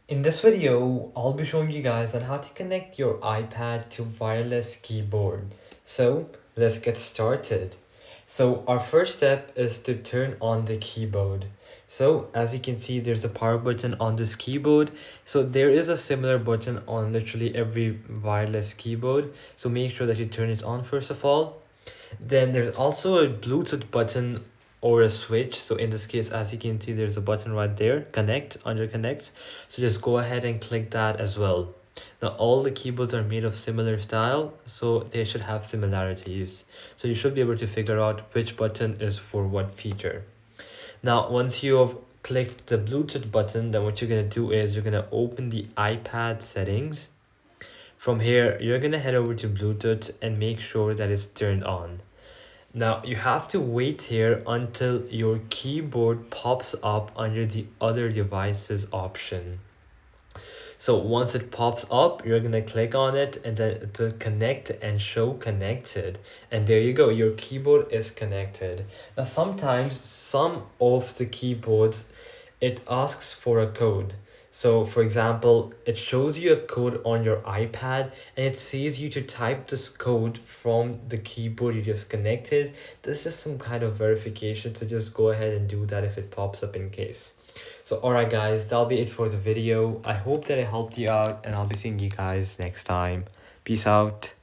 In this video, I'll be showing you guys on how to connect your iPad to wireless keyboard. So let's get started. So our first step is to turn on the keyboard. So as you can see, there's a power button on this keyboard. So there is a similar button on literally every wireless keyboard. So make sure that you turn it on first of all. Then there's also a Bluetooth button or a switch. So in this case, as you can see, there's a button right there, connect, under connect. So just go ahead and click that as well. Now all the keyboards are made of similar style, so they should have similarities. So you should be able to figure out which button is for what feature. Now once you have clicked the Bluetooth button, then what you're gonna do is you're gonna open the iPad settings. From here, you're gonna head over to Bluetooth and make sure that it's turned on. Now you have to wait here until your keyboard pops up under the other devices option. So once it pops up, you're gonna click on it and then it will connect and show connected. And there you go, your keyboard is connected. Now sometimes some of the keyboards, it asks for a code. So for example, it shows you a code on your iPad and it says you to type this code from the keyboard you just connected. This is just some kind of verification, so just go ahead and do that if it pops up in case. So alright guys, that'll be it for the video. I hope that I helped you out and I'll be seeing you guys next time. Peace out.